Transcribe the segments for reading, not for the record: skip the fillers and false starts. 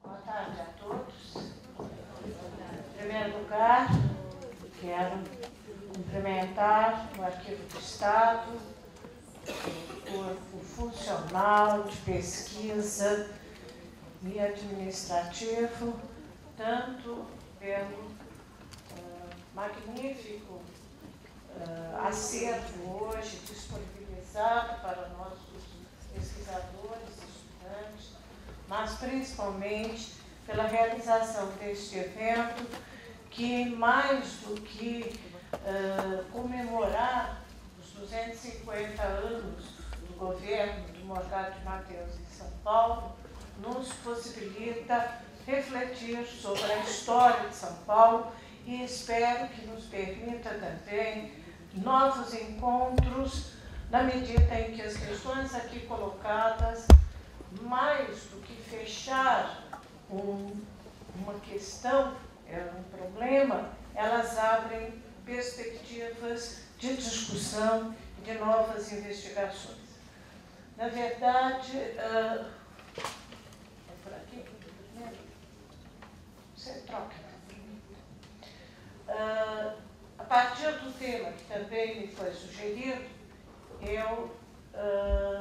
Boa tarde a todos. Em primeiro lugar, quero cumprimentar o Arquivo do Estado, o corpo funcional de pesquisa e administrativo, tanto pelo magnífico acervo hoje disponibilizado para nós, os pesquisadores, estudantes, mas principalmente pela realização deste evento, que mais do que comemorar os 250 anos do governo do Morgado de Matheus em São Paulo, nos possibilita refletir sobre a história de São Paulo e espero que nos permita também novos encontros, na medida em que as questões aqui colocadas, mais do que fechar uma questão, um problema, elas abrem perspectivas de discussão e de novas investigações. Na verdade, é por aqui? Você troca. A partir do tema que também me foi sugerido, eu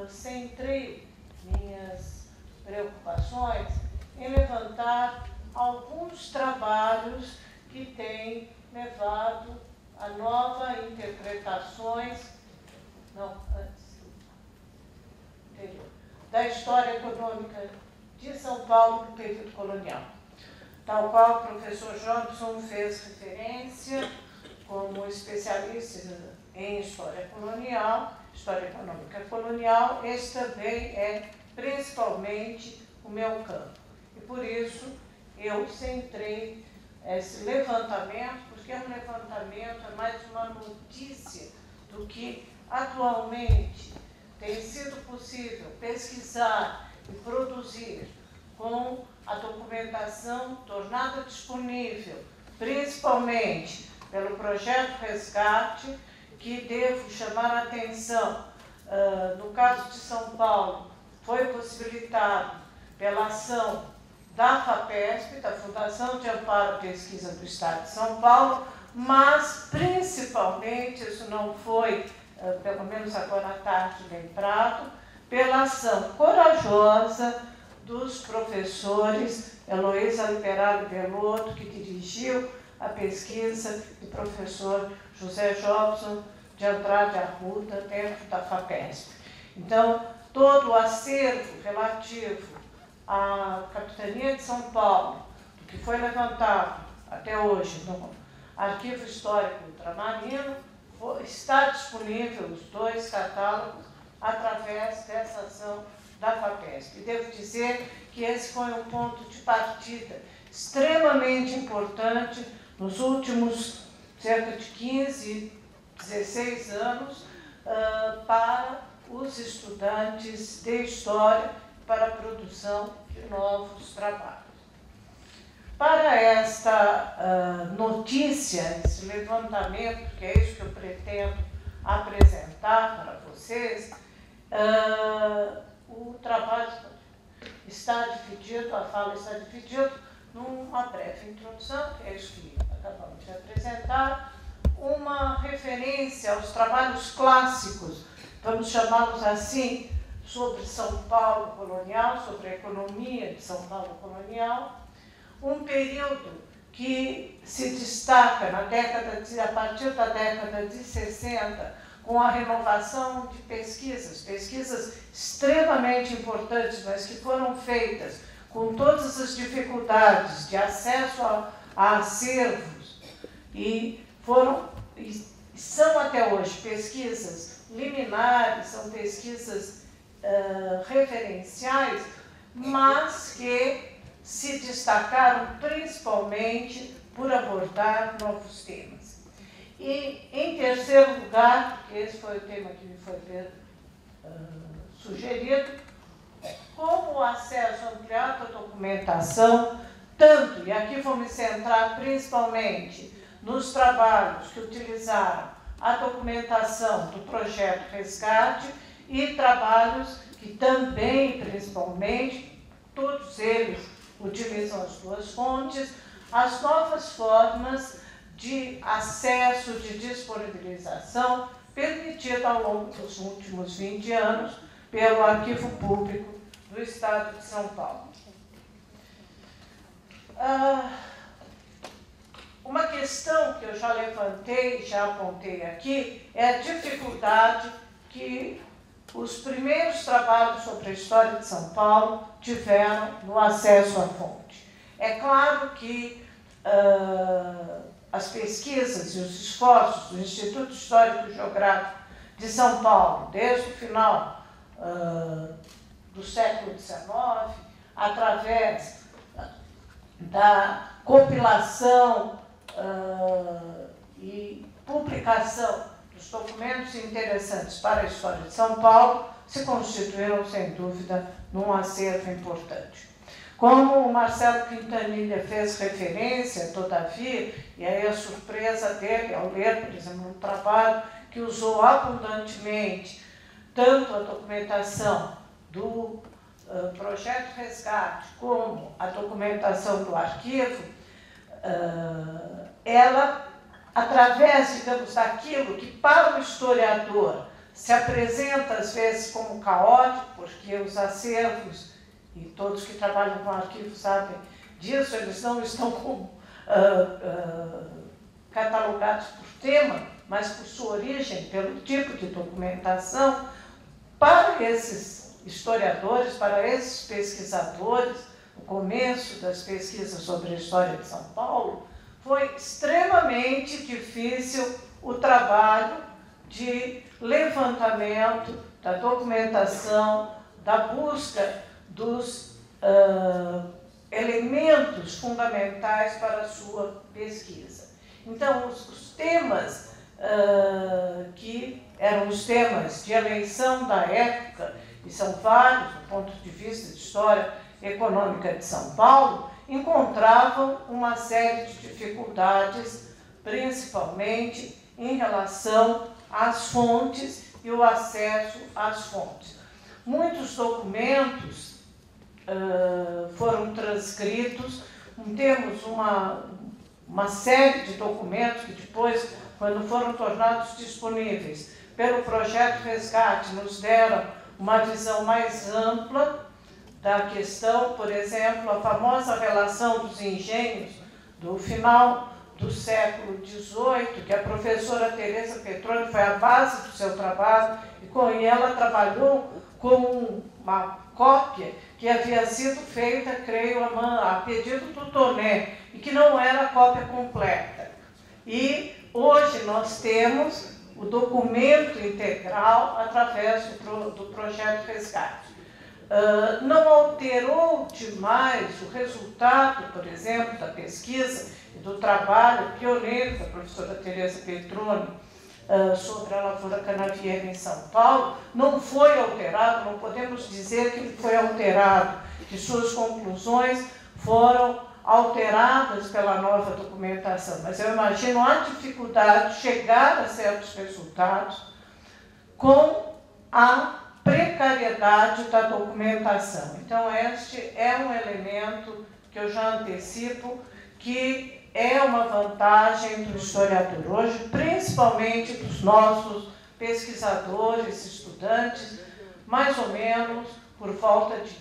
centrei minhas preocupações em levantar alguns trabalhos que têm levado a novas interpretações, da história econômica de São Paulo no período colonial. Tal qual o professor Jobson fez referência como especialista em história colonial, história econômica colonial, esse também é principalmente o meu campo. E por isso eu centrei esse levantamento, porque é um levantamento, é mais uma notícia do que atualmente tem sido possível pesquisar e produzir com a documentação tornada disponível, principalmente pelo projeto Resgate, que devo chamar a atenção, no caso de São Paulo, foi possibilitado pela ação da FAPESP, da Fundação de Amparo à Pesquisa do Estado de São Paulo, mas principalmente, isso não foi, pelo menos agora à tarde, lembrado, pela ação corajosa dos professores Heloísa Liberale Belotto, que dirigiu a pesquisa, e professor José Jobson de Andrade Arruda, dentro da FAPESP. Então, todo o acervo relativo à capitania de São Paulo, do que foi levantado até hoje no Arquivo Histórico Ultramarino, está disponível, os dois catálogos, através dessa ação da FAPESP. E devo dizer que esse foi um ponto de partida extremamente importante nos últimos cerca de 15, 16 anos para os estudantes de História, para a produção de novos trabalhos. Para esta notícia, esse levantamento, que é isso que eu pretendo apresentar para vocês, o trabalho está dividido, a fala está dividida numa breve introdução, que é isso que acabamos de apresentar, uma referência aos trabalhos clássicos, vamos chamá-los assim, sobre São Paulo colonial, sobre a economia de São Paulo colonial, um período que se destaca a partir da década de 60, com a renovação de pesquisas extremamente importantes, mas que foram feitas com todas as dificuldades de acesso a acervos e são até hoje pesquisas liminares, são pesquisas referenciais, mas que se destacaram principalmente por abordar novos temas. E, em terceiro lugar, porque esse foi o tema que me foi sugerido, como o acesso ampliado à documentação, tanto, e aqui vou me centrar principalmente nos trabalhos que utilizaram a documentação do projeto Resgate e trabalhos que também, principalmente, todos eles utilizam as duas fontes, as novas formas de acesso, de disponibilização permitida ao longo dos últimos 20 anos pelo Arquivo Público do Estado de São Paulo. Uma questão que eu já levantei, já apontei aqui, é a dificuldade que os primeiros trabalhos sobre a história de São Paulo tiveram no acesso à fonte. É claro que as pesquisas e os esforços do Instituto Histórico e Geográfico de São Paulo, desde o final do século XIX, através da compilação e publicação dos documentos interessantes para a história de São Paulo, se constituíram, sem dúvida, num acervo importante. Como o Marcelo Quintanilha fez referência, todavia, e aí a surpresa dele ao ler, por exemplo, um trabalho que usou abundantemente tanto a documentação do Projeto Resgate como a documentação do arquivo, ela, através, digamos, daquilo que para o historiador se apresenta às vezes como caótico, porque os acervos, e todos que trabalham com arquivo sabem disso, eles não estão catalogados por tema, mas por sua origem, pelo tipo de documentação. Para esses historiadores, para esses pesquisadores, no começo das pesquisas sobre a história de São Paulo, foi extremamente difícil o trabalho de levantamento da documentação, da busca dos elementos fundamentais para a sua pesquisa. Então, os temas que eram os temas de eleição da época, e são vários do ponto de vista de história econômica de São Paulo, encontravam uma série de dificuldades, principalmente em relação às fontes e o acesso às fontes. Muitos documentos foram transcritos, temos uma série de documentos que depois, quando foram tornados disponíveis pelo Projeto Resgate, nos deram uma visão mais ampla da questão. Por exemplo, a famosa relação dos engenhos do final do século XVIII, que a professora Teresa Petroni foi a base do seu trabalho, e ela trabalhou com uma cópia que havia sido feita, creio, a pedido do Toné, e que não era cópia completa. E hoje nós temos o documento integral através do Projeto Resgate. Não alterou demais o resultado, por exemplo, da pesquisa e do trabalho pioneiro da professora Teresa Petroni sobre a lavoura canavieira em São Paulo. Não foi alterado, não podemos dizer que ele foi alterado, que suas conclusões foram alteradas pela nova documentação, mas eu imagino a dificuldade de chegar a certos resultados com a precariedade da documentação. Então, este é um elemento que eu já antecipo, que é uma vantagem do historiador hoje, principalmente dos nossos pesquisadores, estudantes, mais ou menos por volta de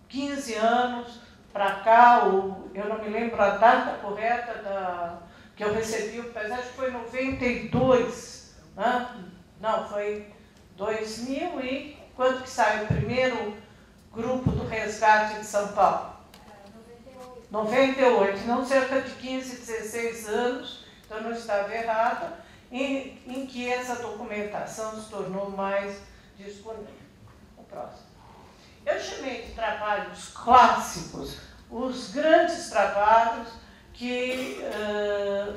15 anos para cá, eu não me lembro a data correta que eu recebi, apesar de que foi 92, né? Não, foi 2000 e quando que saiu o primeiro grupo do resgate de São Paulo? 98, não, cerca de 15, 16 anos, então não estava errada, em que essa documentação se tornou mais disponível. O próximo. Eu chamei de trabalhos clássicos os grandes trabalhos que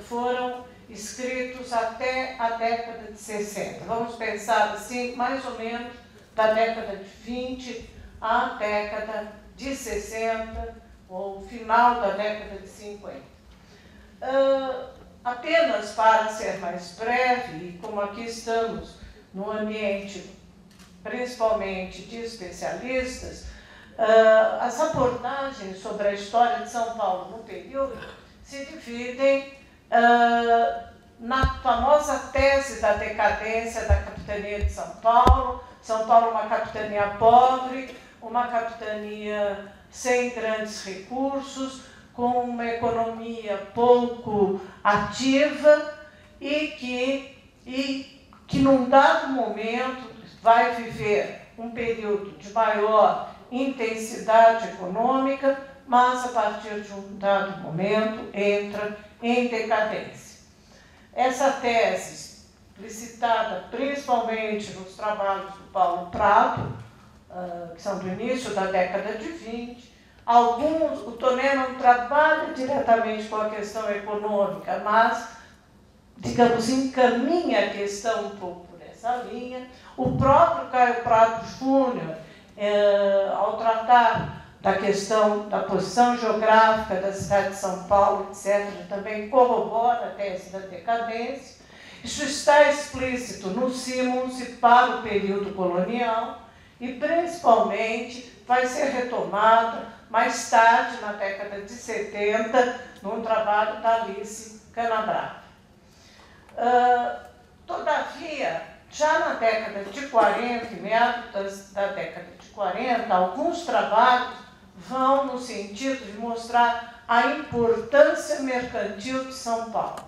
foram escritos até a década de 60. Vamos pensar assim, mais ou menos da década de 20 à década de 60, ou final da década de 50. Apenas para ser mais breve, e como aqui estamos num ambiente principalmente de especialistas, As abordagens sobre a história de São Paulo no período se dividem na famosa tese da decadência da capitania de São Paulo uma capitania pobre, uma capitania sem grandes recursos, com uma economia pouco ativa e que num dado momento vai viver um período de maior intensidade econômica, mas a partir de um dado momento entra em decadência. Essa tese, explicitada principalmente nos trabalhos do Paulo Prado, que são do início da década de 20, o Toné não trabalha diretamente com a questão econômica, mas, digamos, encaminha a questão um pouco por essa linha. O próprio Caio Prado Júnior, ao tratar da questão da posição geográfica da cidade de São Paulo, etc., também corrobora a tese da decadência. Isso está explícito no Simons e para o período colonial e, principalmente, vai ser retomada mais tarde, na década de 70, num trabalho da Alice Canabrava. Todavia, já na década de 40, meados da década de 40, alguns trabalhos vão no sentido de mostrar a importância mercantil de São Paulo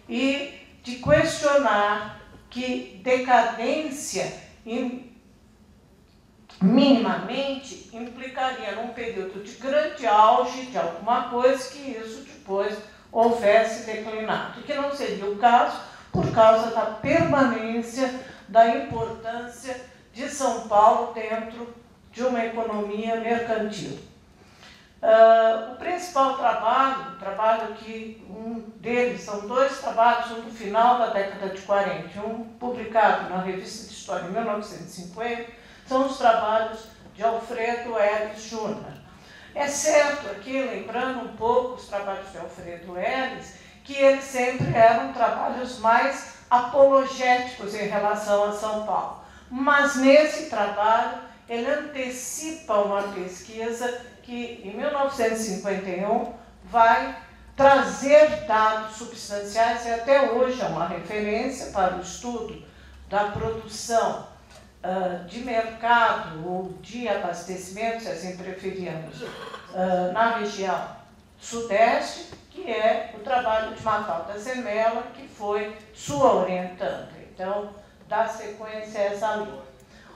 e de questionar que decadência minimamente implicaria num período de grande auge de alguma coisa que isso depois houvesse declinado, que não seria o caso por causa da permanência da importância de São Paulo dentro de uma economia mercantil. O principal trabalho que um deles, são dois trabalhos, um do final da década de 40, um publicado na Revista de História em 1950, são os trabalhos de Alfredo Ellis Júnior. É certo aqui, lembrando um pouco os trabalhos de Alfredo Ellis, que eles sempre eram trabalhos mais apologéticos em relação a São Paulo. Mas nesse trabalho ele antecipa uma pesquisa que, em 1951, vai trazer dados substanciais e até hoje é uma referência para o estudo da produção de mercado ou de abastecimento, se assim preferirmos, na região sudeste, que é o trabalho de Mafalda Zemela, que foi sua orientanda. Então, dá sequência a essa linha.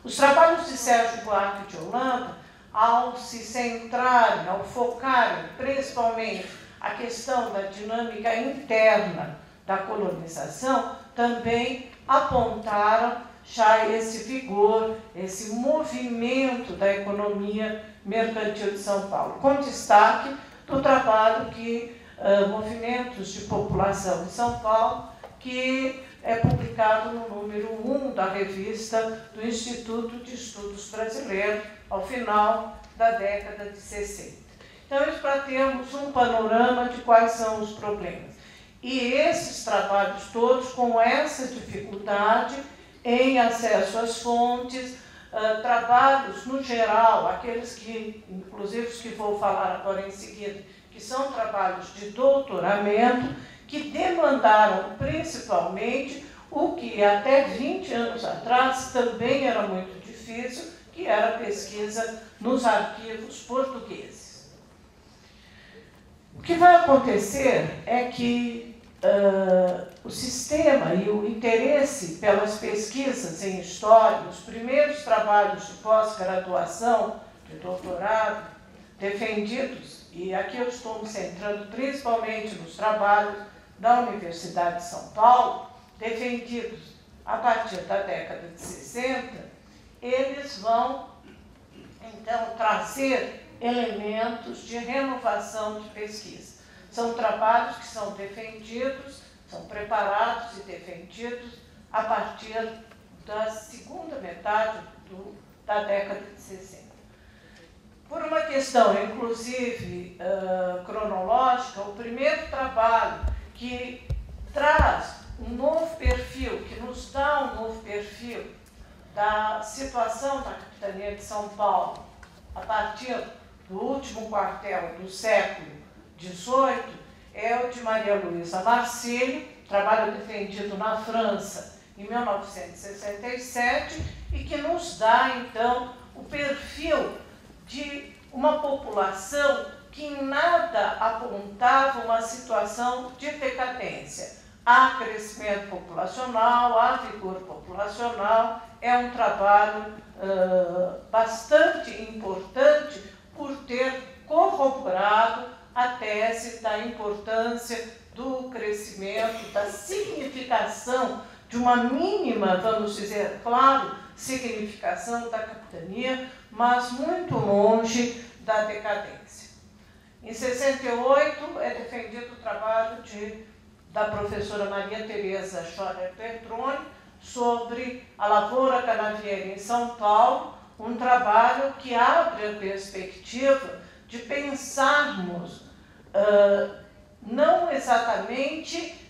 Os trabalhos de Sérgio Buarque de Holanda, ao se centrarem, ao focarem principalmente a questão da dinâmica interna da colonização, também apontaram já esse vigor, esse movimento da economia mercantil de São Paulo, com destaque do trabalho que Movimentos de População de São Paulo, que é publicado no número 1 da revista do Instituto de Estudos Brasileiros, ao final da década de 60. Então, isso para termos um panorama de quais são os problemas. E esses trabalhos todos, com essa dificuldade em acesso às fontes, trabalhos no geral, aqueles que, inclusive os que vou falar agora em seguida, que são trabalhos de doutoramento, que demandaram principalmente o que até 20 anos atrás também era muito difícil, que era a pesquisa nos arquivos portugueses. O que vai acontecer é que o sistema e o interesse pelas pesquisas em história, os primeiros trabalhos de pós-graduação, de doutorado, defendidos, e aqui eu estou me centrando principalmente nos trabalhos da Universidade de São Paulo, defendidos a partir da década de 60, eles vão, então, trazer elementos de renovação de pesquisa. São trabalhos que são defendidos, são preparados e defendidos a partir da segunda metade da década de 60. Por uma questão, inclusive, cronológica, o primeiro trabalho que traz um novo perfil, que nos dá um novo perfil da situação da capitania de São Paulo a partir do último quartel do século XVIII, é o de Maria Luísa Marcilli, trabalho defendido na França em 1967, e que nos dá, então, o perfil de uma população que em nada apontava uma situação de decadência. Há crescimento populacional, há vigor populacional, é um trabalho bastante importante por ter corroborado a tese da importância do crescimento, da significação de uma mínima, vamos dizer, claro, significação da capitania, mas muito longe da decadência. Em 68 é defendido o trabalho da professora Maria Tereza Schorer Petroni sobre a lavoura canavieira em São Paulo, um trabalho que abre a perspectiva de pensarmos não exatamente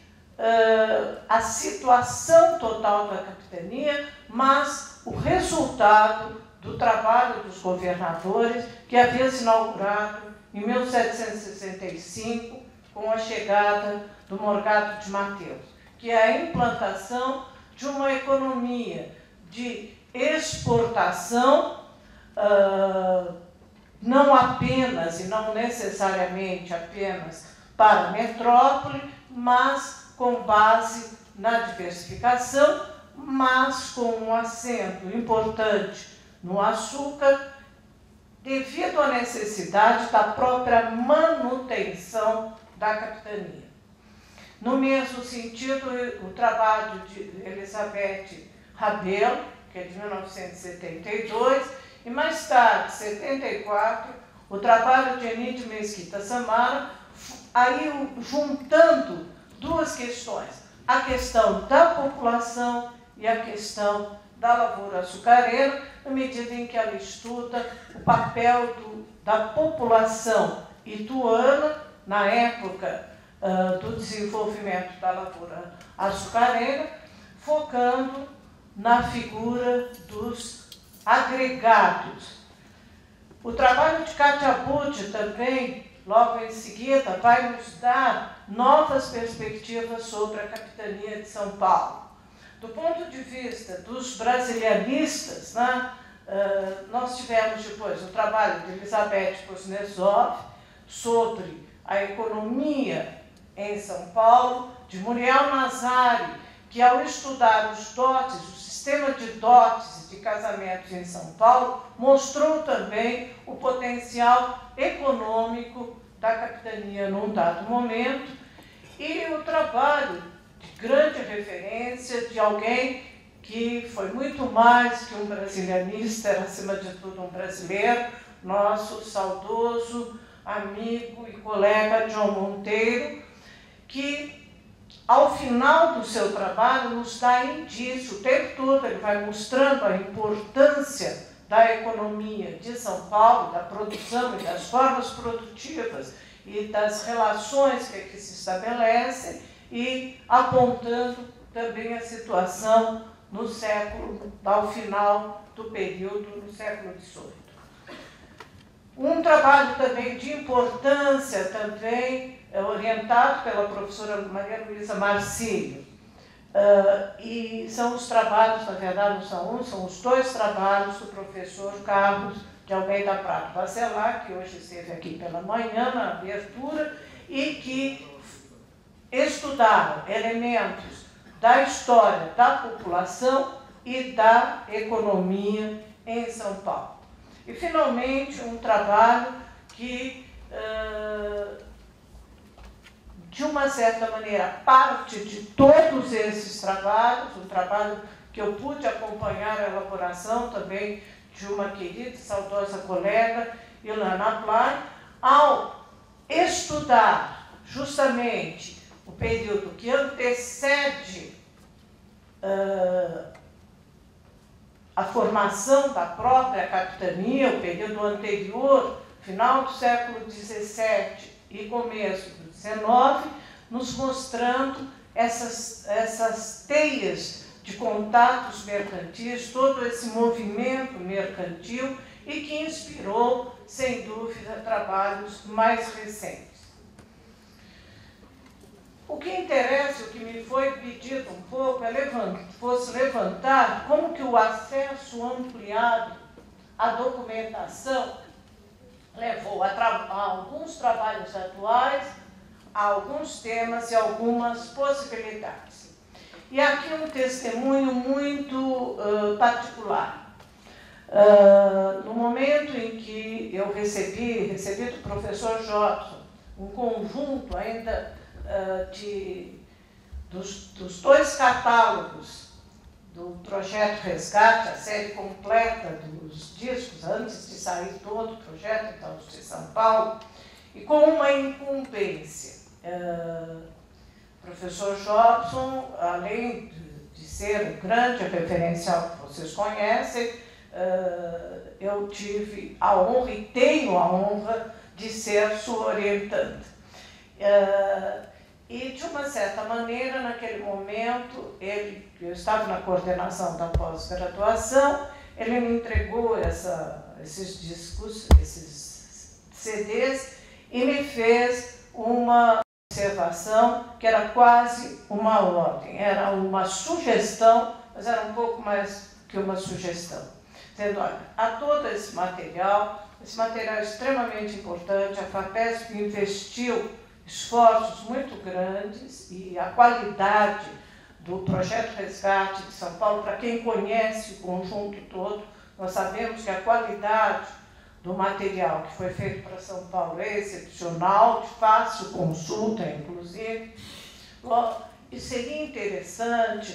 a situação total da capitania, mas o resultado do trabalho dos governadores, que havia se inaugurado em 1765, com a chegada do Morgado de Mateus, que é a implantação de uma economia de exportação, não apenas e não necessariamente apenas para a metrópole, mas com base na diversificação, mas com um acento importante no açúcar, devido à necessidade da própria manutenção da capitania. No mesmo sentido, o trabalho de Elizabeth Rabelo, que é de 1972, e mais tarde, 74, o trabalho de Eni de Mesquita Samara, aí juntando duas questões, a questão da população e a questão da lavoura açucareira, na medida em que ela estuda o papel da população ituana na época do desenvolvimento da lavoura açucareira, focando na figura dos agregados. O trabalho de Katia Butte também, logo em seguida, vai nos dar novas perspectivas sobre a capitania de São Paulo. Do ponto de vista dos brasilianistas, né, nós tivemos depois o trabalho de Elizabeth Kuznetsov sobre a economia em São Paulo, de Muriel Nazari, que ao estudar os dotes, o sistema de dotes e de casamentos em São Paulo, mostrou também o potencial econômico da capitania num dado momento, e o trabalho de grande referência de alguém que foi muito mais que um brasilianista, era acima de tudo um brasileiro, nosso saudoso amigo e colega John Monteiro, que ao final do seu trabalho nos dá indício, o tempo todo ele vai mostrando a importância da economia de São Paulo, da produção e das formas produtivas e das relações que aqui se estabelecem, e apontando também a situação no século, ao final do período, no século XVIII. Um trabalho também de importância, também orientado pela professora Maria Luísa Marcilli, e são os trabalhos, na verdade não são um, são os dois trabalhos do professor Carlos de Almeida Prado Bacelar, que hoje esteve aqui pela manhã, na abertura, e que estudaram elementos da história da população e da economia em São Paulo. E, finalmente, um trabalho que, de uma certa maneira, parte de todos esses trabalhos, um trabalho que eu pude acompanhar a elaboração também de uma querida e saudosa colega, Ilana Play, ao estudar justamente o período que antecede a formação da própria capitania, o período anterior, final do século XVII e começo do XIX, nos mostrando essas teias de contatos mercantis, todo esse movimento mercantil e que inspirou, sem dúvida, trabalhos mais recentes. O que interessa, o que me foi pedido um pouco, fosse levantar como que o acesso ampliado à documentação levou a alguns trabalhos atuais, a alguns temas e algumas possibilidades. E aqui um testemunho muito particular. No momento em que eu recebi do professor Jobson um conjunto ainda dos dois catálogos do Projeto Resgate, a série completa dos discos, antes de sair todo o projeto, então, de São Paulo, e com uma incumbência. O professor Jobson, além de ser um grande referencial que vocês conhecem, eu tive a honra e tenho a honra de ser sua orientanda. E, de uma certa maneira, naquele momento, eu estava na coordenação da pós-graduação, ele me entregou esses discos, esses CDs, e me fez uma observação que era quase uma ordem, era uma sugestão, mas era um pouco mais que uma sugestão. Dizendo, olha, há todo esse material é extremamente importante, a FAPESP investiu esforços muito grandes e a qualidade do Projeto Resgate de São Paulo, para quem conhece o conjunto todo, nós sabemos que a qualidade do material que foi feito para São Paulo é excepcional, de fácil consulta, inclusive. E seria interessante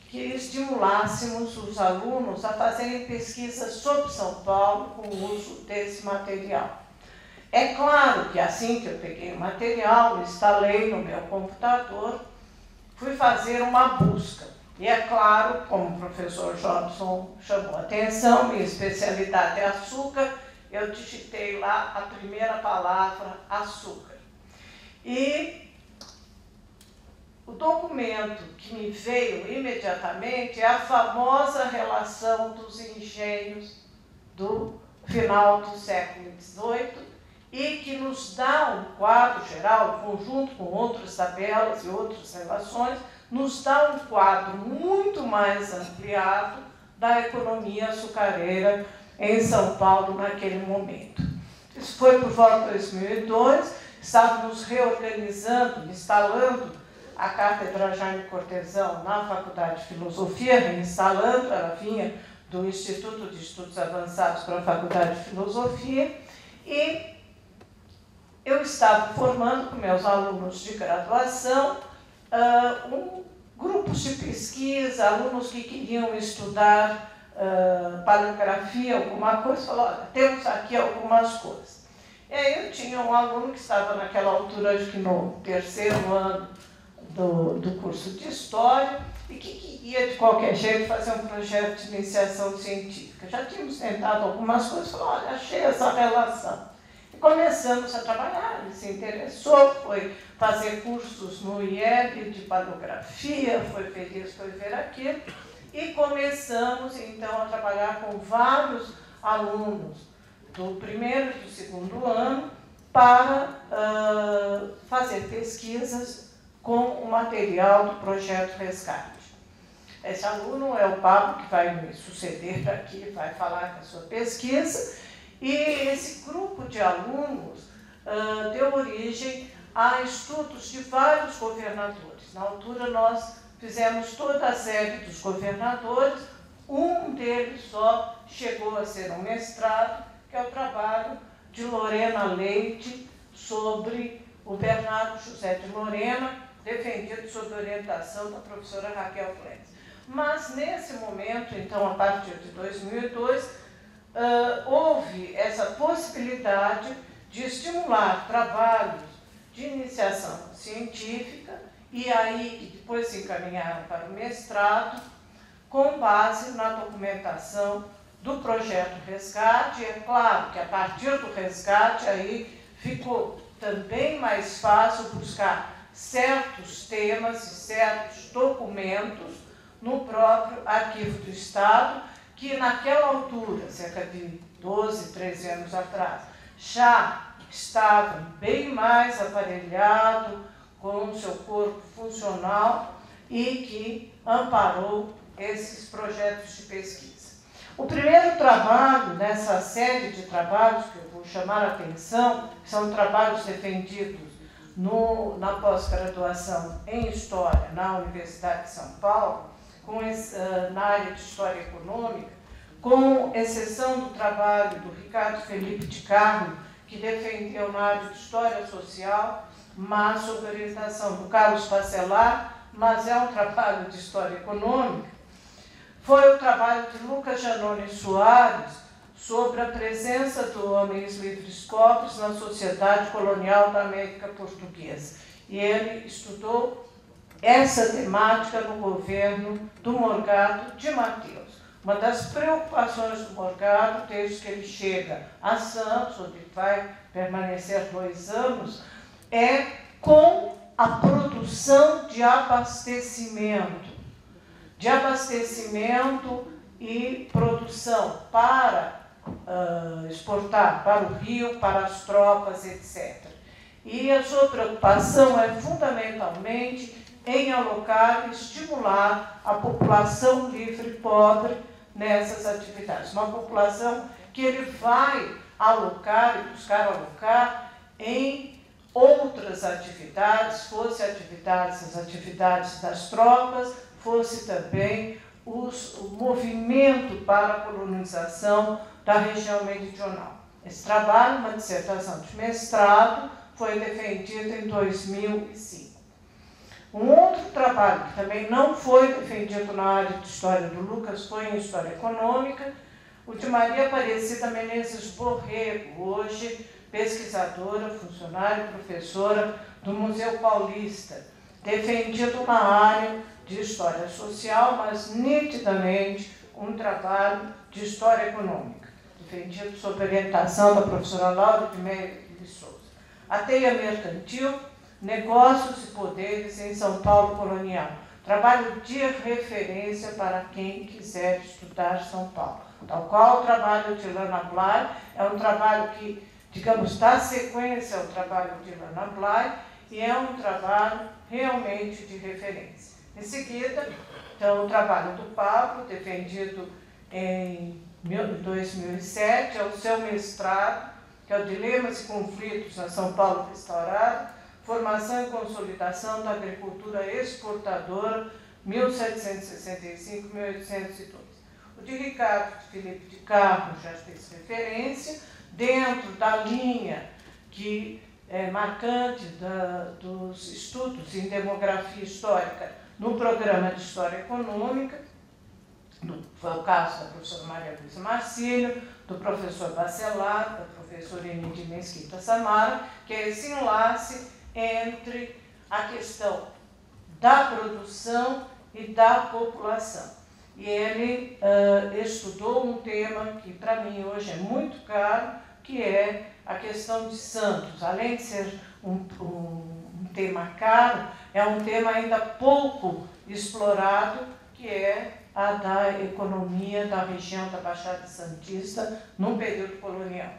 que estimulássemos os alunos a fazerem pesquisas sobre São Paulo com o uso desse material. É claro que assim que eu peguei o material, instalei no meu computador, fui fazer uma busca. E é claro, como o professor Jobson chamou a atenção, minha especialidade é açúcar, eu digitei lá a primeira palavra, açúcar. E o documento que me veio imediatamente é a famosa relação dos engenhos do final do século XVIII, e que nos dá um quadro geral, conjunto com outras tabelas e outras relações, nos dá um quadro muito mais ampliado da economia açucareira em São Paulo naquele momento. Isso foi por volta de 2002, estávamos reorganizando, instalando a Cátedra Jaime Cortesão na Faculdade de Filosofia, reinstalando, ela vinha do Instituto de Estudos Avançados para a Faculdade de Filosofia, e eu estava formando com meus alunos de graduação grupos de pesquisa, alunos que queriam estudar paleografia, alguma coisa, falaram, olha, temos aqui algumas coisas. E aí eu tinha um aluno que estava naquela altura, acho que no terceiro ano do curso de História, e que queria, de qualquer jeito, fazer um projeto de iniciação científica. Já tínhamos tentado algumas coisas, falou, olha, achei essa relação. Começamos a trabalhar, ele se interessou, foi fazer cursos no IEB de paleografia, foi feliz, foi ver aquilo, e começamos então a trabalhar com vários alunos do primeiro e do segundo ano para fazer pesquisas com o material do Projeto Resgate. Esse aluno é o Pablo, que vai me suceder aqui, vai falar da sua pesquisa. E esse grupo de alunos deu origem a estudos de vários governadores. Na altura, nós fizemos toda a série dos governadores, um deles só chegou a ser um mestrado, que é o trabalho de Lorena Leite sobre o Bernardo José de Lorena, defendido sob orientação da professora Raquel Flores. Mas, nesse momento, então, a partir de 2002, houve essa possibilidade de estimular trabalhos de iniciação científica, e aí que depois se encaminharam para o mestrado, com base na documentação do Projeto Resgate. É claro que a partir do resgate aí ficou também mais fácil buscar certos temas e certos documentos no próprio Arquivo do Estado, que naquela altura, cerca de 12, 13 anos atrás, já estava bem mais aparelhado com o seu corpo funcional e que amparou esses projetos de pesquisa. O primeiro trabalho nessa série de trabalhos que eu vou chamar a atenção, são trabalhos defendidos na pós-graduação em História na Universidade de São Paulo, na área de História Econômica, com exceção do trabalho do Ricardo Felipe de Carmo, que defendeu na área de História Social, mas sob orientação do Carlos Bacelar, mas é um trabalho de História Econômica. Foi o trabalho de Lucas Giannone Soares sobre a presença dos homens livres pobres na sociedade colonial da América Portuguesa. E ele estudou essa temática no governo do Morgado de Mateus. Uma das preocupações do Morgado, desde que ele chega a Santos, onde vai permanecer 2 anos, é com a produção de abastecimento e produção para exportar para o Rio, para as tropas, etc. E a sua preocupação é fundamentalmente em alocar e estimular a população livre e pobre nessas atividades. Uma população que ele vai alocar e buscar alocar em outras atividades, fosse as atividades das tropas, fosse também o movimento para a colonização da região meridional. Esse trabalho, uma dissertação de mestrado, foi defendido em 2005. Um outro trabalho que também não foi defendido na área de História do Lucas foi em História Econômica, o de Maria Aparecida Menezes Borrego, hoje pesquisadora, funcionária e professora do Museu Paulista, defendido na área de História Social, mas nitidamente um trabalho de História Econômica, defendido sob orientação da professora Laura de Mello de Souza. A Teia Mercantil, Negócios e Poderes em São Paulo Colonial, trabalho de referência para quem quiser estudar São Paulo. Tal qual o trabalho de Lana Blay, é um trabalho que, digamos, dá sequência ao trabalho de Lana Blay e é um trabalho realmente de referência. Em seguida, então, o trabalho do Pablo, defendido em 2007, é o seu mestrado, que é o Dilemas e Conflitos na São Paulo Restaurada, Formação e Consolidação da Agricultura Exportadora, 1765-1802. O de Ricardo Felipe de Carmo já fez referência, dentro da linha que é marcante dos estudos em demografia histórica no programa de História Econômica, foi o caso da professora Maria Luísa Marcílio, do professor Bacelar, da professora Emília Mesquita Samara, que é esse enlace entre a questão da produção e da população. E ele estudou um tema que, para mim, hoje é muito caro, que é a questão de Santos. Além de ser um tema caro, é um tema ainda pouco explorado, que é a da economia da região da Baixada Santista no período colonial.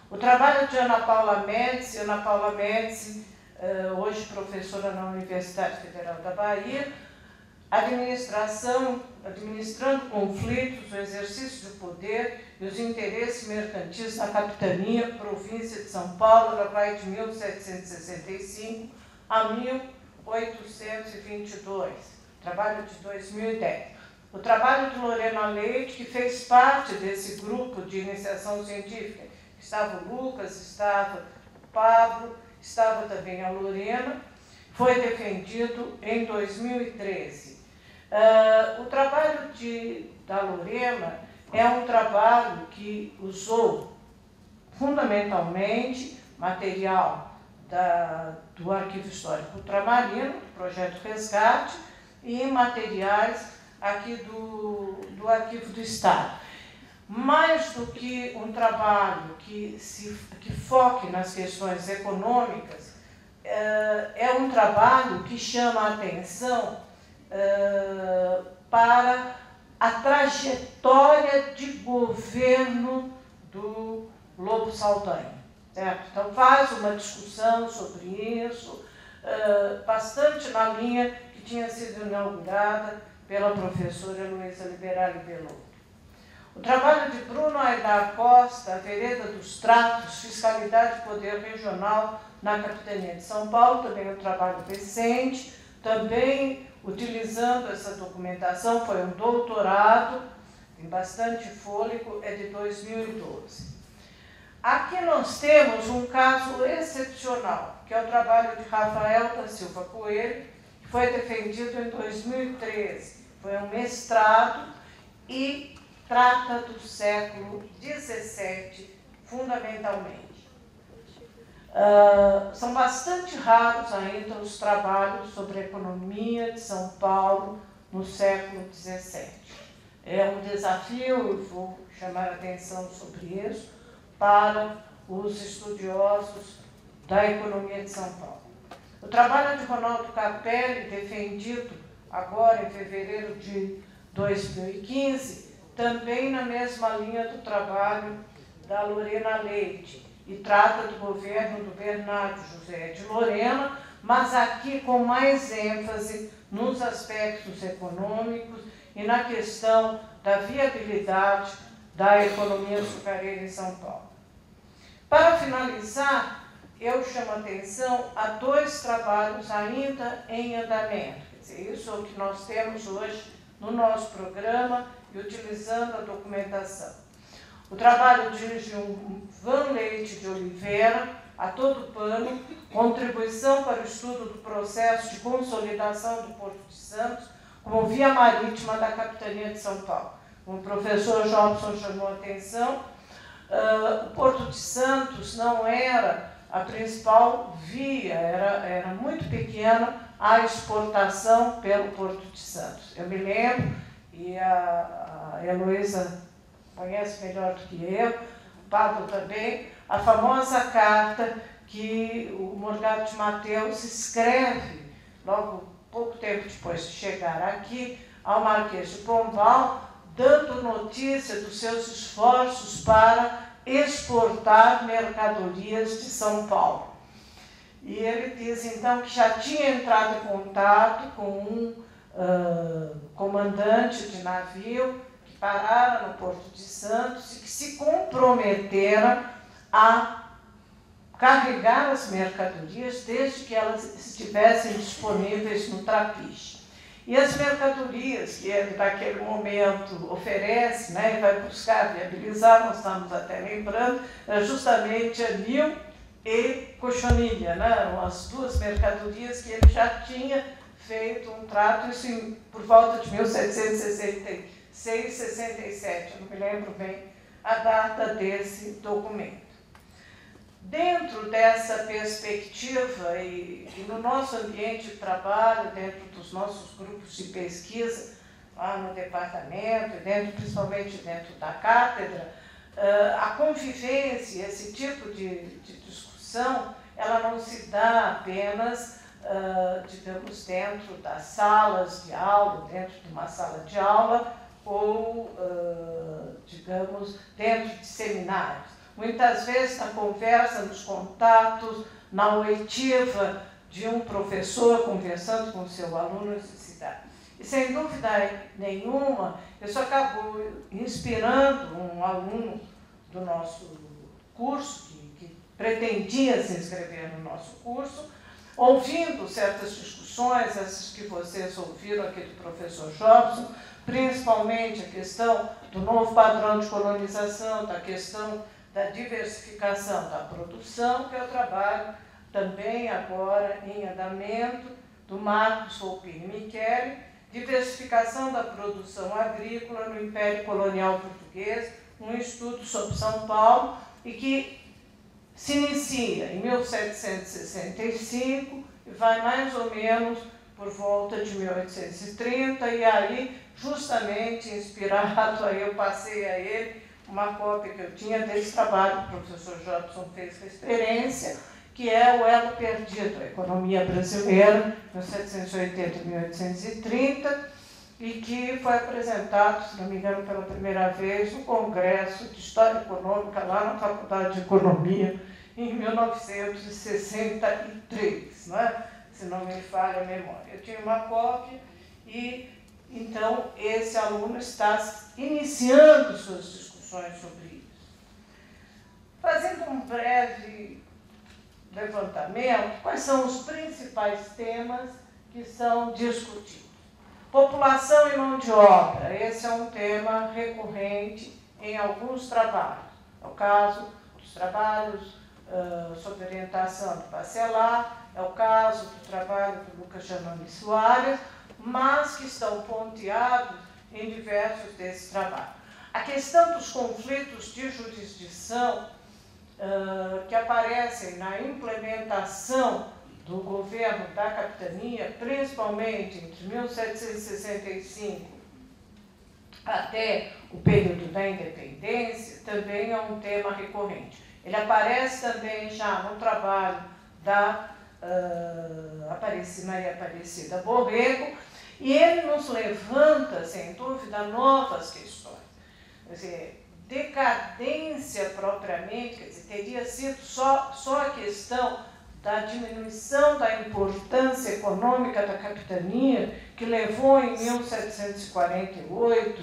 O trabalho de Ana Paula Médici, hoje professora na Universidade Federal da Bahia, administrando conflitos, o exercício do poder e os interesses mercantis na capitania, província de São Paulo, ela vai de 1765 a 1822, trabalho de 2010. O trabalho de Lorena Leite, que fez parte desse grupo de iniciação científica, estava o Lucas, estava o Pablo, estava também a Lorena, foi defendido em 2013. O trabalho da Lorena é um trabalho que usou fundamentalmente material do Arquivo Histórico Ultramarino, do Projeto Resgate, e materiais aqui do Arquivo do Estado. Mais do que um trabalho que foque nas questões econômicas, é um trabalho que chama a atenção para a trajetória de governo do Lobo Saldanha. Certo? Então, faz uma discussão sobre isso, bastante na linha que tinha sido inaugurada pela professora Luísa Liberale Belotto. O trabalho de Bruno Aidar Costa, A Vereda dos Tratos, Fiscalidade e Poder Regional na Capitania de São Paulo, também é um trabalho recente, também utilizando essa documentação, foi um doutorado, tem bastante fôlego, é de 2012. Aqui nós temos um caso excepcional, que é o trabalho de Rafael da Silva Coelho, que foi defendido em 2013. Foi um mestrado e trata do século XVII, fundamentalmente. São bastante raros ainda os trabalhos sobre a economia de São Paulo no século XVII. É um desafio, eu vou chamar a atenção sobre isso, para os estudiosos da economia de São Paulo. O trabalho de Ronaldo Capelli, defendido agora em fevereiro de 2015, também na mesma linha do trabalho da Lorena Leite, e trata do governo do Bernardo José de Lorena, mas aqui com mais ênfase nos aspectos econômicos e na questão da viabilidade da economia açucareira em São Paulo. Para finalizar, eu chamo a atenção a dois trabalhos ainda em andamento. Quer dizer, isso é o que nós temos hoje no nosso programa e utilizando a documentação. O trabalho de Gilvan Leite de Oliveira, A Todo Pano, Contribuição para o Estudo do Processo de Consolidação do Porto de Santos como via marítima da Capitania de São Paulo. Como o professor Jobson chamou a atenção, o Porto de Santos não era a principal via, era muito pequena a exportação pelo Porto de Santos. Eu me lembro, e a Heloísa conhece melhor do que eu, o Pablo também, a famosa carta que o Morgado de Mateus escreve, logo pouco tempo depois de chegar aqui, ao Marquês de Pombal, dando notícia dos seus esforços para exportar mercadorias de São Paulo. E ele diz, então, que já tinha entrado em contato com um comandante de navio que parara no Porto de Santos e que se comprometera a carregar as mercadorias desde que elas estivessem disponíveis no trapiche. E as mercadorias que ele, naquele momento, oferece, né, e vai buscar viabilizar, nós estamos até lembrando, justamente anil e cochonilha, né, eram as duas mercadorias que ele já tinha feito um trato, isso por volta de 1766, 67, eu não me lembro bem a data desse documento. Dentro dessa perspectiva e no nosso ambiente de trabalho, dentro dos nossos grupos de pesquisa, lá no departamento, principalmente dentro da cátedra, a convivência, esse tipo de discussão, ela não se dá apenas, digamos, dentro das salas de aula, dentro de uma sala de aula, ou, digamos, dentro de seminários. Muitas vezes, na conversa, nos contatos, na oitiva de um professor conversando com o seu aluno, se dá. E, sem dúvida nenhuma, isso acabou inspirando um aluno do nosso curso, que pretendia se inscrever no nosso curso, ouvindo certas discussões, essas que vocês ouviram aqui do professor Jobson, principalmente a questão do novo padrão de colonização, da questão da diversificação da produção, que é o trabalho também agora em andamento do Marcos Volpini Micheli, diversificação da produção agrícola no Império Colonial Português, um estudo sobre São Paulo, e que se inicia em 1765 e vai mais ou menos por volta de 1830, e aí, justamente inspirado, aí eu passei a ele uma cópia que eu tinha desse trabalho que o professor Jobson fez referência, que é o Elo Perdido, a Economia Brasileira, 1780 e 1830, e que foi apresentado, se não me engano, pela primeira vez no Congresso de História Econômica, lá na Faculdade de Economia, em 1963, não é? Se não me falha a memória. Eu tinha uma cópia e, então, esse aluno está iniciando suas discussões sobre isso. Fazendo um breve levantamento, quais são os principais temas que são discutidos? População e mão de obra, esse é um tema recorrente em alguns trabalhos. É o caso dos trabalhos sob orientação do Bacelar, é o caso do trabalho do Lucas Janone Soares, mas que estão ponteados em diversos desses trabalhos. A questão dos conflitos de jurisdição que aparecem na implementação do governo da capitania, principalmente entre 1765 até o período da independência, também é um tema recorrente. Ele aparece também já no trabalho da Maria Aparecida Borrego, e ele nos levanta, sem dúvida, novas questões. Quer dizer, decadência propriamente, quer dizer, teria sido só a questão da diminuição da importância econômica da capitania, que levou em 1748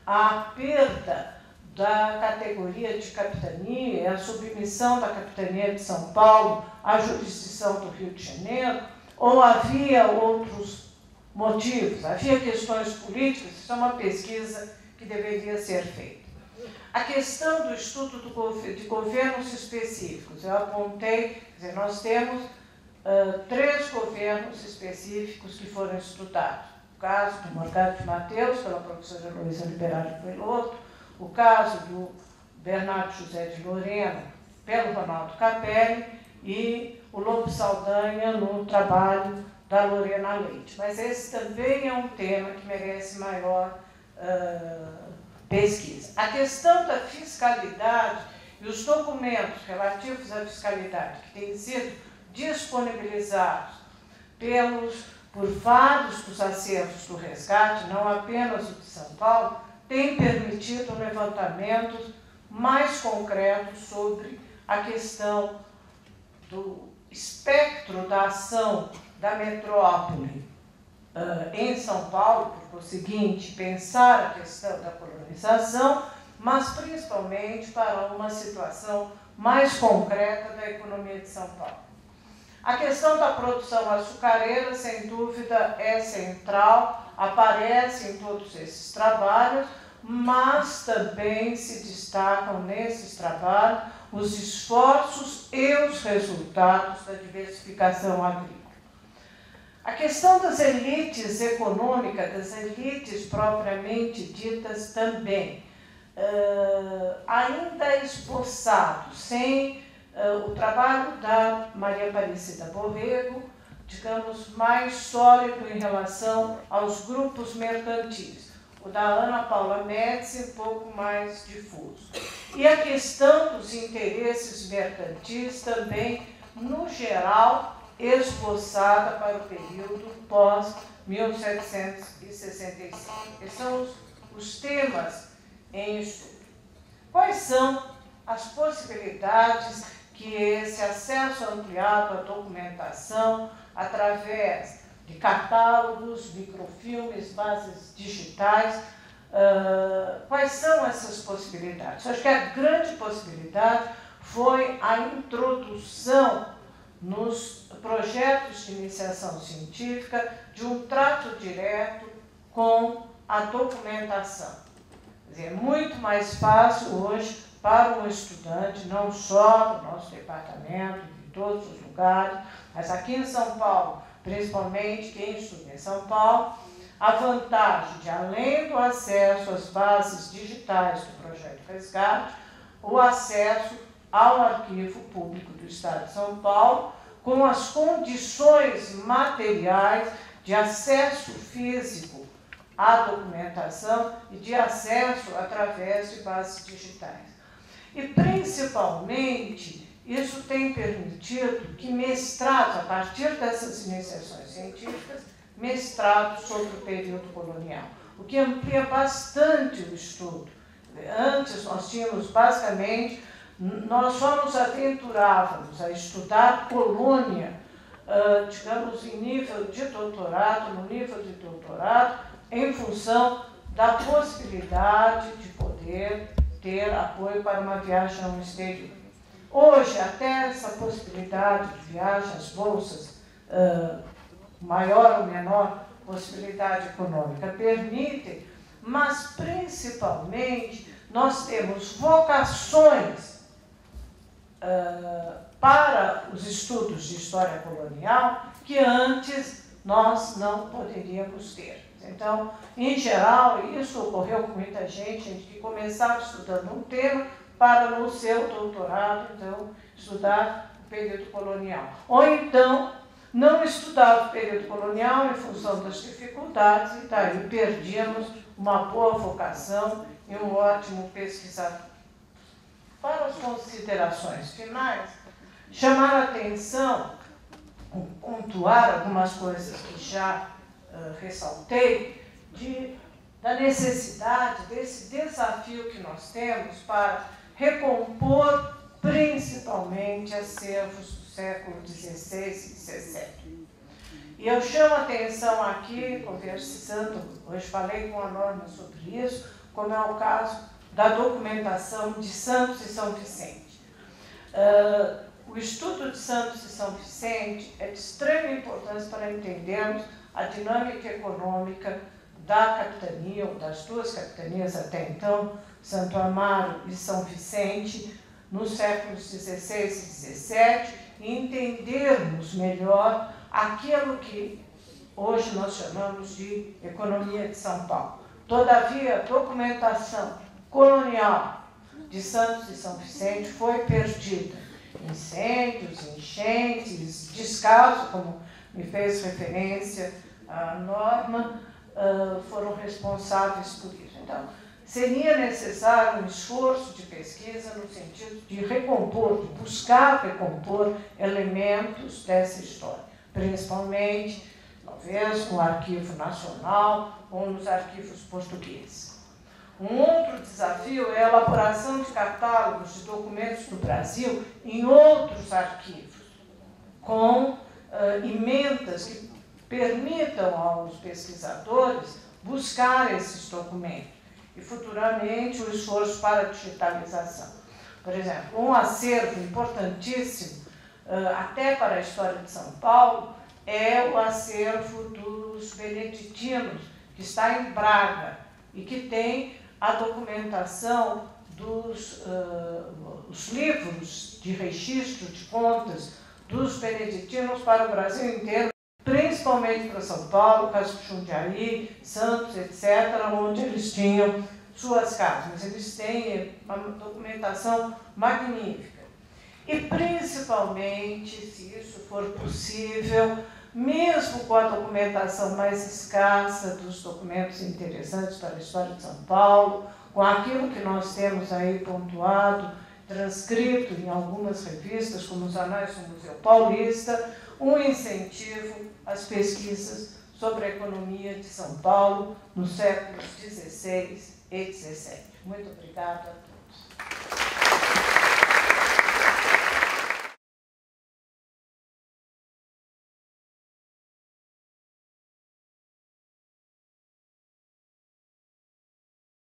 à perda da categoria de capitania e à submissão da capitania de São Paulo à jurisdição do Rio de Janeiro, ou havia outros motivos, havia questões políticas? Isso é uma pesquisa que deveria ser feita. A questão do estudo de governos específicos, eu apontei, quer dizer, nós temos 3 governos específicos que foram estudados. O caso do Morgado de Mateus, pela professora Luísa Liberale Pelotto, o caso do Bernardo José de Lorena, pelo Ronaldo Capelli, e o Lobo Saldanha no trabalho da Lorena Leite. Mas esse também é um tema que merece maior pesquisa. A questão da fiscalidade e os documentos relativos à fiscalidade que têm sido disponibilizados por vários dos acervos do resgate, não apenas o de São Paulo, têm permitido levantamentos mais concretos sobre a questão do espectro da ação da metrópole em São Paulo, por conseguinte, pensar a questão da colonização, mas principalmente para uma situação mais concreta da economia de São Paulo. A questão da produção açucareira, sem dúvida, é central, aparece em todos esses trabalhos, mas também se destacam nesses trabalhos os esforços e os resultados da diversificação agrícola. A questão das elites econômicas, das elites propriamente ditas também, ainda esboçado, sem o trabalho da Maria Aparecida Borrego, digamos, mais sólido em relação aos grupos mercantis. O da Ana Paula Médici, um pouco mais difuso. E a questão dos interesses mercantis também, no geral, esboçada para o período pós-1765. Esses são os temas em estudo. Quais são as possibilidades que esse acesso ampliado à documentação, através de catálogos, microfilmes, bases digitais, quais são essas possibilidades? Acho que a grande possibilidade foi a introdução nos projetos de iniciação científica de um trato direto com a documentação. Quer dizer, é muito mais fácil hoje para um estudante, não só do nosso departamento, de todos os lugares, mas aqui em São Paulo, principalmente quem estuda em São Paulo, a vantagem de, além do acesso às bases digitais do Projeto Resgate, o acesso ao Arquivo Público do Estado de São Paulo, com as condições materiais de acesso físico à documentação e de acesso através de bases digitais. E, principalmente, isso tem permitido que mestrados, a partir dessas iniciações científicas, mestrado sobre o período colonial, o que amplia bastante o estudo. Antes nós tínhamos basicamente, nós só nos aventurávamos a estudar colônia, digamos, em nível de doutorado, no nível de doutorado, em função da possibilidade de poder ter apoio para uma viagem ao exterior. Hoje, até essa possibilidade de viagem, as bolsas, maior ou menor possibilidade econômica, permitem, mas principalmente nós temos vocações para os estudos de história colonial que antes nós não poderíamos ter. Então, em geral, isso ocorreu com muita gente que começava estudando um tema para, no seu doutorado, então, estudar o período colonial. Ou então, não estudava o período colonial em função das dificuldades e daí perdíamos uma boa vocação e um ótimo pesquisador. Para as considerações finais, chamar a atenção, pontuar algumas coisas que já ressaltei, da necessidade desse desafio que nós temos para recompor principalmente acervos do século XVI e XVII. E eu chamo a atenção aqui, conversando, hoje falei com a Norma sobre isso, como é o caso da documentação de Santos e São Vicente. O estudo de Santos e São Vicente é de extrema importância para entendermos a dinâmica econômica da capitania, ou das duas capitanias até então, Santo Amaro e São Vicente, nos séculos XVI e XVII, e entendermos melhor aquilo que hoje nós chamamos de economia de São Paulo. Todavia, a documentação colonial de Santos e São Vicente foi perdida. Incêndios, enchentes, descaso, como me fez referência a Norma, foram responsáveis por isso. Então, seria necessário um esforço de pesquisa no sentido de recompor, de buscar recompor elementos dessa história, principalmente, talvez, no Arquivo Nacional ou nos arquivos portugueses. Um outro desafio é a elaboração de catálogos de documentos do Brasil em outros arquivos, com emendas que permitam aos pesquisadores buscar esses documentos e, futuramente, o esforço para a digitalização. Por exemplo, um acervo importantíssimo, até para a história de São Paulo, é o acervo dos beneditinos, que está em Braga e que tem a documentação dos os livros de registro de contas dos beneditinos para o Brasil inteiro, principalmente para São Paulo, caso de Jundiaí, Santos, etc., onde eles tinham suas casas. Mas eles têm uma documentação magnífica. E, principalmente, se isso for possível, mesmo com a documentação mais escassa dos documentos interessantes para a história de São Paulo, com aquilo que nós temos aí pontuado, transcrito em algumas revistas, como os Anais do Museu Paulista, um incentivo às pesquisas sobre a economia de São Paulo nos séculos XVI e XVII. Muito obrigada.